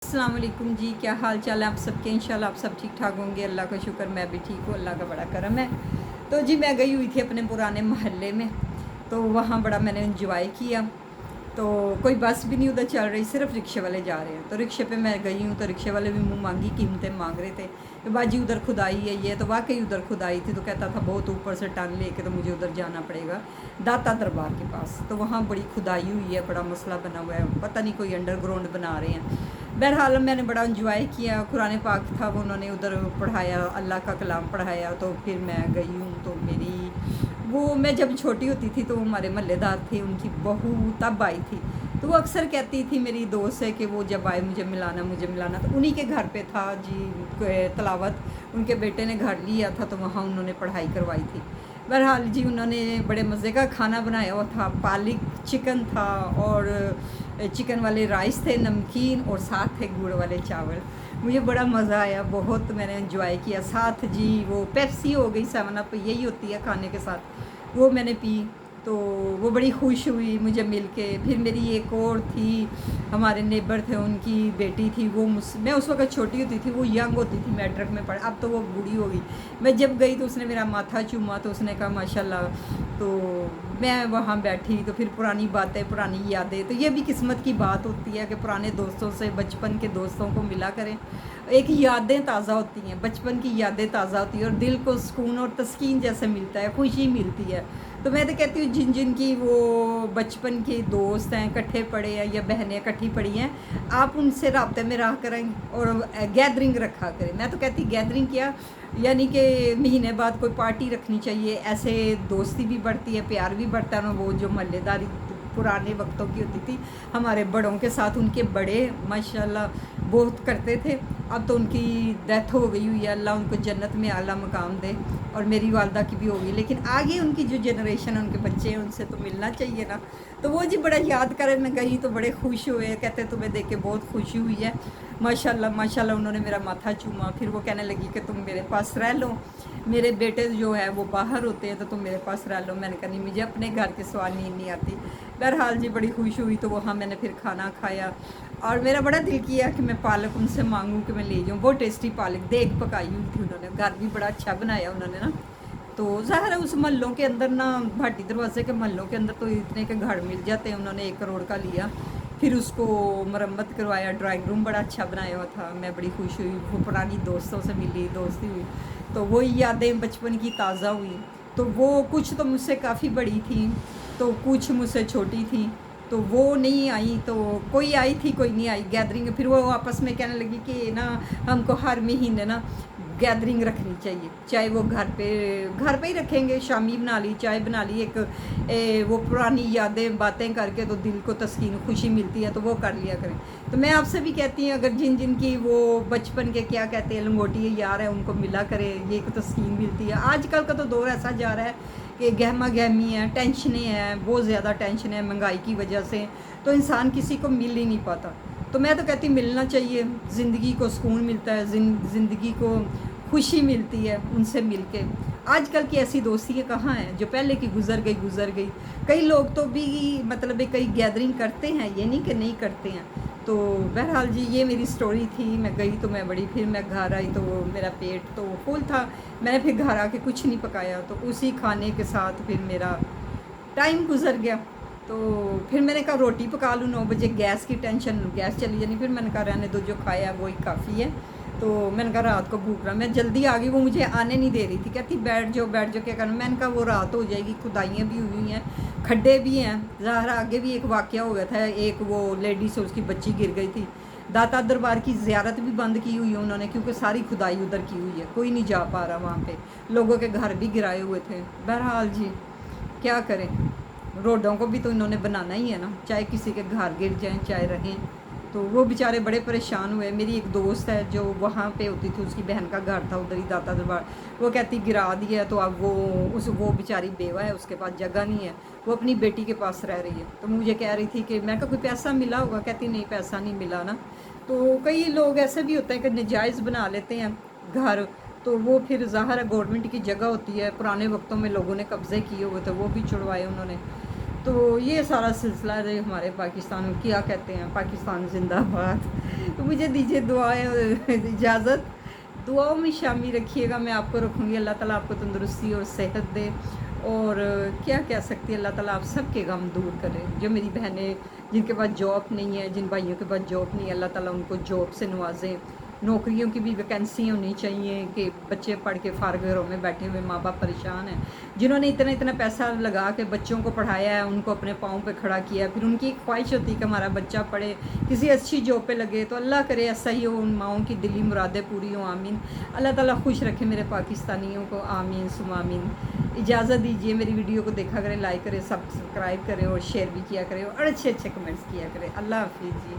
अस्सलाम वालेकुम जी, क्या हाल चाल है आप सबके। इंशाल्लाह आप सब ठीक ठाक होंगे। अल्लाह का शुक्र, मैं भी ठीक हूँ, अल्लाह का बड़ा करम है। तो जी मैं गई हुई थी अपने पुराने मोहल्ले में, तो वहाँ बड़ा मैंने इंजॉय किया। तो कोई बस भी नहीं उधर चल रही, सिर्फ रिक्शे वाले जा रहे हैं। तो रिक्शे पे मैं गई हूँ तो रिक्शे वाले भी मुँह मांगी कीमतें मांग रहे थे कि बाजी उधर खुदाई है ये, तो वाकई उधर खुदाई थी। तो कहता था बहुत ऊपर से टन लेके तो मुझे उधर जाना पड़ेगा दाता दरबार के पास। तो वहाँ बड़ी खुदाई हुई है, बड़ा मसला बना हुआ है, पता नहीं कोई अंडरग्राउंड बना रहे हैं। बहरहाल मैंने बड़ा इंजॉय किया। कुरान पाक था वो उन्होंने उधर पढ़ाया, अल्लाह का कलाम पढ़ाया। तो फिर मैं गई हूँ तो मेरी वो, मैं जब छोटी होती थी तो हमारे महल्लेदार थे, उनकी बहू तब आई थी। तो वो अक्सर कहती थी मेरी दोस्त है कि वो जब आए मुझे मिलाना मुझे मिलाना। तो उन्हीं के घर पे था जी तलावत, उनके बेटे ने घर लिया था तो वहाँ उन्होंने पढ़ाई करवाई थी। बहरहाल जी उन्होंने बड़े मज़े का खाना बनाया हुआ था, पालक चिकन था और चिकन वाले राइस थे, नमकीन, और साथ थे गुड़ वाले चावल। मुझे बड़ा मज़ा आया, बहुत मैंने एंजॉय किया। साथ जी वो पेप्सी हो गई, 7 अप यही होती है खाने के साथ, वो मैंने पी। तो वो बड़ी खुश हुई मुझे मिल के। फिर मेरी एक और थी, हमारे नेबर थे, उनकी बेटी थी, वो मैं उस वक्त छोटी होती थी, वो यंग होती थी, मैट्रिक में पढ़, अब तो वो बूढ़ी हो गई। मैं जब गई तो उसने मेरा माथा चूमा, तो उसने कहा माशाल्लाह। तो मैं वहाँ बैठी तो फिर पुरानी बातें, पुरानी यादें, तो ये भी किस्मत की बात होती है कि पुराने दोस्तों से, बचपन के दोस्तों को मिला करें। एक यादें ताज़ा होती हैं, बचपन की यादें ताज़ा होती हैं और दिल को सुकून और तस्कीन जैसे मिलता है, खुशी मिलती है। तो मैं तो कहती हूँ जिन जिन की वो बचपन के दोस्त हैं, इकट्ठे पढ़े हैं या बहनें इकट्ठी पढ़ी हैं, आप उनसे राब्ते में रहा करें और गैदरिंग रखा करें। मैं तो कहती गैदरिंग किया यानी कि महीने बाद कोई पार्टी रखनी चाहिए, ऐसे दोस्ती भी बढ़ती है, प्यार भी बढ़ता है। वो जो महल्लेदारी पुराने वक्तों की होती थी हमारे बड़ों के साथ, उनके बड़े माशाल्लाह बहुत करते थे। अब तो उनकी डेथ हो गई हुई है, अल्लाह उनको जन्नत में आला मकाम दे, और मेरी वालदा की भी हो गई। लेकिन आगे उनकी जो जनरेशन है, उनके बच्चे हैं, उनसे तो मिलना चाहिए ना। तो वो जी बड़ा याद करे, मैं गई तो बड़े खुश हुए, कहते तुम्हें देख के बहुत खुशी हुई है, माशाल्लाह माशाल्लाह। उन्होंने मेरा माथा चूमा, फिर वो कहने लगी कि तुम मेरे पास रह लो, मेरे बेटे जो है वो बाहर होते हैं तो तुम मेरे पास रह लो। मैंने कहा नहीं, मुझे अपने घर के सवाल नींद नहीं आती। बहरहाल जी बड़ी खुश हुई। तो वहाँ मैंने फिर खाना खाया और मेरा बड़ा दिल किया कि मैं पालक उनसे मांगूँ कि मैं ले जाऊँ। बहुत टेस्टी पालक देख पकाई हुई थी उन्होंने, घर भी बड़ा अच्छा बनाया उन्होंने ना। तो ज़ाहिर है उस महलों के अंदर ना, भाटी दरवाजे के महलों के अंदर तो इतने के घर मिल जाते हैं। उन्होंने 1 करोड़ का लिया, फिर उसको मरम्मत करवाया, ड्राइंग रूम बड़ा अच्छा बनाया हुआ था। मैं बड़ी खुश हुई, वो पुरानी दोस्तों से मिली, दोस्ती हुई, तो वही यादें बचपन की ताज़ा हुई। तो वो कुछ तो मुझसे काफ़ी बड़ी थी, तो कुछ मुझसे छोटी थी, तो वो नहीं आई। तो कोई आई थी, कोई नहीं आई गैदरिंग। फिर वो आपस में कहने लगी कि ना हमको हर महीने ना गैदरिंग रखनी चाहिए, चाहे वो घर पे ही रखेंगे, शामी बना ली, चाय बना ली, एक वो पुरानी यादें बातें करके तो दिल को तस्कीन खुशी मिलती है, तो वो कर लिया करें। तो मैं आपसे भी कहती हूँ अगर जिन जिन की वो बचपन के क्या कहते हैं लंगोटी यार है, उनको मिला करे, ये एक तस्कीन मिलती है। आजकल का तो दौर ऐसा जा रहा है कि गहमा गहमी है, टेंशनें हैं, बहुत ज़्यादा टेंशन है महंगाई की वजह से, तो इंसान किसी को मिल ही नहीं पाता। तो मैं तो कहती मिलना चाहिए, ज़िंदगी को सुकून मिलता है, ज़िंदगी को खुशी मिलती है उनसे मिल के। आजकल की ऐसी दोस्तियाँ कहाँ हैं, जो पहले की गुजर गई। कई लोग तो भी मतलब कई गैदरिंग करते हैं, ये नहीं कि नहीं करते हैं। तो बहरहाल जी ये मेरी स्टोरी थी। मैं गई तो मैं बड़ी, फिर मैं घर आई तो मेरा पेट तो फुल था। मैंने फिर घर आके कुछ नहीं पकाया, तो उसी खाने के साथ फिर मेरा टाइम गुजर गया। तो फिर मैंने कहा रोटी पका लूँ, 9 बजे गैस की टेंशन, गैस चली जानी। फिर मैंने कहा रहने दो, जो खाया वही काफ़ी है। तो मैंने कहा रात को भूख रहा, मैं जल्दी आ गई, वो मुझे आने नहीं दे रही थी, कहती बैठ जाओ क्या करना। मैंने कहा वो रात हो जाएगी, खुदाइयाँ भी हुई हैं, खड्डे भी हैं। ज़ाहिर आगे भी एक वाक़या हो गया था, एक वो लेडीज़ उसकी बच्ची गिर गई थी। दाता दरबार की ज़ियारत भी बंद की हुई है उन्होंने, क्योंकि सारी खुदाई उधर की हुई है, कोई नहीं जा पा रहा वहाँ पे, लोगों के घर भी गिराए हुए थे। बहरहाल जी क्या करें, रोडों को भी तो इन्होंने बनाना ही है ना, चाहे किसी के घर गिर जाएं चाहे रहें। तो वो बेचारे बड़े परेशान हुए। मेरी एक दोस्त है जो वहाँ पे होती थी, उसकी बहन का घर था उधर ही दाता दरबार, वो कहती गिरा दिया। तो अब वो बेचारी बेवा है, उसके पास जगह नहीं है, वो अपनी बेटी के पास रह रही है। तो मुझे कह रही थी कि मैं कहा कोई पैसा मिला होगा, कहती नहीं पैसा नहीं मिला ना। तो कई लोग ऐसे भी होते हैं कि नजायज़ बना लेते हैं घर, तो वो फिर ज़ाहिर है गवर्नमेंट की जगह होती है, पुराने वक्तों में लोगों ने कब्ज़े किए हुए थे, वो भी छुड़वाए उन्होंने। تو یہ سارا سلسلہ ہے ہمارے پاکستان میں، کیا کہتے ہیں، پاکستان زندہ باد۔ تو مجھے دیجیے دعائیں اجازت، دعاؤں میں شامل رکھیے گا، میں آپ کو رکھوں گی۔ اللہ تعالیٰ آپ کو تندرستی اور صحت دے، اور کیا کہہ سکتی ہے، اللہ تعالیٰ آپ سب کے غم دور کرے۔ جو میری بہنیں جن کے پاس جاب نہیں ہے، جن بھائیوں کے پاس جاب نہیں ہے، اللہ تعالیٰ ان کو جاب سے نوازیں۔ نوکریوں کی بھی ویکینسی ہونی چاہیے کہ بچے پڑھ کے فارغ گھروں میں بیٹھے ہوئے ماں باپ پریشان ہیں، جنہوں نے اتنا اتنا پیسہ لگا کے بچوں کو پڑھایا ہے، ان کو اپنے پاؤں پہ کھڑا کیا ہے، پھر ان کی ایک خواہش ہوتی ہے کہ ہمارا بچہ پڑھے، کسی اچھی جاب پہ لگے۔ تو اللہ کرے ایسا ہی ہو، ان ماؤں کی دلی مرادیں پوری ہوں، آمین۔ اللہ تعالیٰ خوش رکھے میرے پاکستانیوں کو، آمین ثم آمین۔ اجازت دیجیے، میری ویڈیو کو دیکھا کریں، لائک کریں، سبسکرائب کریں اور شیئر بھی کیا کریں، اور اچھے اچھے کمنٹس کیا کریں۔ اللہ حافظ جی۔